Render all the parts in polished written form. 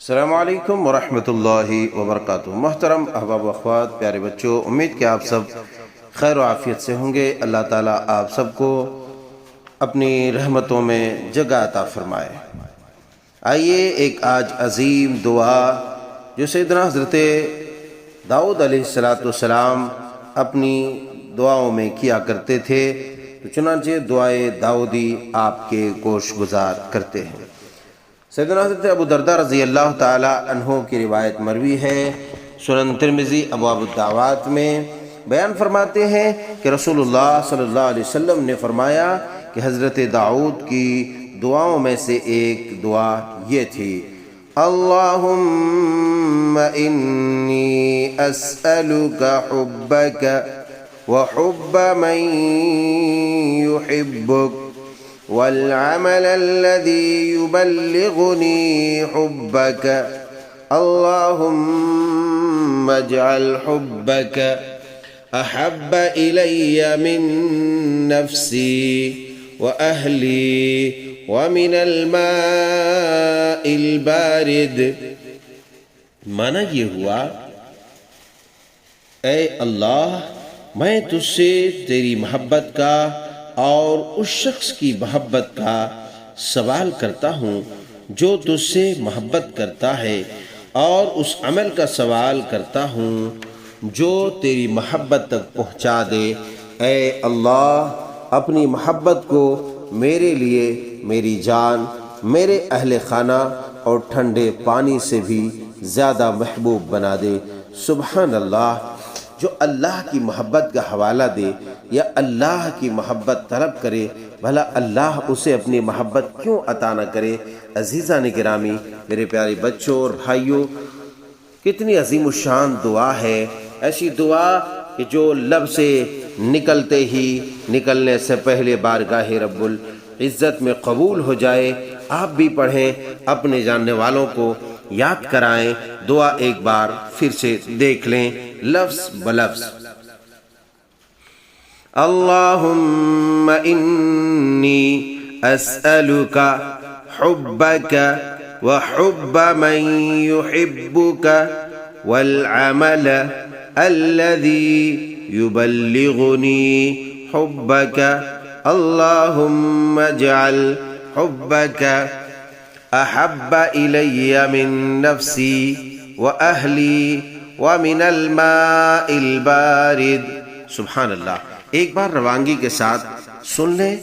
السلام علیکم ورحمۃ اللہ وبرکاتہ۔ محترم احباب و اخوات، پیارے بچوں، امید کہ آپ سب خیر و عافیت سے ہوں گے۔ اللہ تعالیٰ آپ سب کو اپنی رحمتوں میں جگہ عطا فرمائے۔ آئیے ایک آج عظیم دعا جو سیدنا حضرت داؤد علیہ السلام اپنی دعاؤں میں کیا کرتے تھے، تو چنانچہ دعائے داؤدی آپ کے گوش گزار کرتے ہیں۔ سیدنا حضرت ابو درداء رضی اللہ تعالی عنہ کی روایت مروی ہے، سنن ترمذی ابواب الدعوات میں بیان فرماتے ہیں کہ رسول اللہ صلی اللہ علیہ وسلم نے فرمایا کہ حضرت داؤد کی دعاؤں میں سے ایک دعا یہ تھی: اللہم انی اسألک حبک وحب من یحبک والعمل الذي يبلغني حبك اللهم اجعل حبك أحب إلي من نفسي وأهلي ومن الماء البارد۔ معنی یہ ہوا، اے اللہ، میں تجھ سے تیری محبت کا اور اس شخص کی محبت کا سوال کرتا ہوں جو تجھ سے محبت کرتا ہے، اور اس عمل کا سوال کرتا ہوں جو تیری محبت تک پہنچا دے۔ اے اللہ، اپنی محبت کو میرے لیے میری جان، میرے اہل خانہ اور ٹھنڈے پانی سے بھی زیادہ محبوب بنا دے۔ سبحان اللہ! جو اللہ کی محبت کا حوالہ دے یا اللہ کی محبت طلب کرے، بھلا اللہ اسے اپنی محبت کیوں عطا نہ کرے؟ عزیزان گرامی، میرے پیارے بچوں اور بھائیوں، کتنی عظیم الشان دعا ہے، ایسی دعا کہ جو لب سے نکلتے ہی، نکلنے سے پہلے بارگاہ رب العزت میں قبول ہو جائے۔ آپ بھی پڑھیں، اپنے جاننے والوں کو یاد کرائیں، دعا ایک بار پھر سے دیکھ لیں لفظ بلفظ۔ اللہم انی اسألک حبک وحب من یحبک والعمل الذی یبلغنی حبک اللہم اجعل حبک احب الی من نفسی واہلی ومن الماء البارد۔ سبحان اللہ! ایک بار روانگی کے ساتھ سن لیں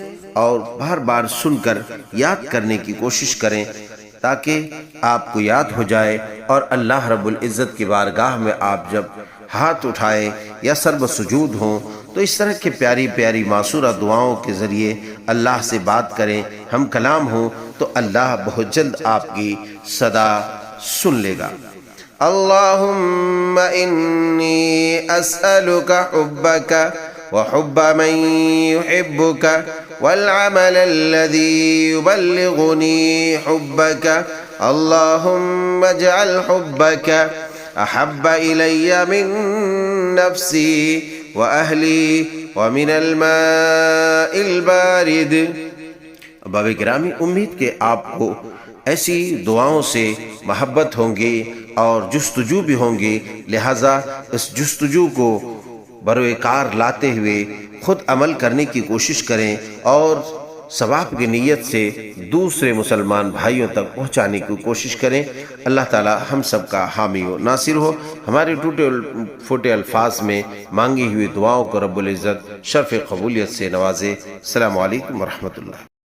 اور بار بار سن کر یاد کرنے کی کوشش کریں تاکہ آپ کو یاد ہو جائے، اور اللہ رب العزت کی بارگاہ میں آپ جب ہاتھ اٹھائیں یا سر بسجود ہوں تو اس طرح کے پیاری پیاری معصورہ دعاؤں کے ذریعے اللہ سے بات کریں، ہم کلام ہوں تو اللہ بہت جلد آپ کی صدا سن لے گا۔ اللہم انی اسألک حبک وحب من یحبک والعمل الذی یبلغنی حبک اللہم اجعل حبک احب الی من نفسی واہلی ومن الماء البارد۔ باب گرامی، امید کہ آپ کو ایسی دعاؤں سے محبت ہوں گی اور جستجو بھی ہوں گی، لہٰذا اس جستجو کو بروئے کار لاتے ہوئے خود عمل کرنے کی کوشش کریں اور ثواب کی نیت سے دوسرے مسلمان بھائیوں تک پہنچانے کی کوشش کریں۔ اللہ تعالی ہم سب کا حامی و ناصر ہو۔ ہمارے ٹوٹے پھوٹے الفاظ میں مانگی ہوئی دعاؤں کو رب العزت شرف قبولیت سے نوازے۔ السلام علیکم ورحمۃ اللہ۔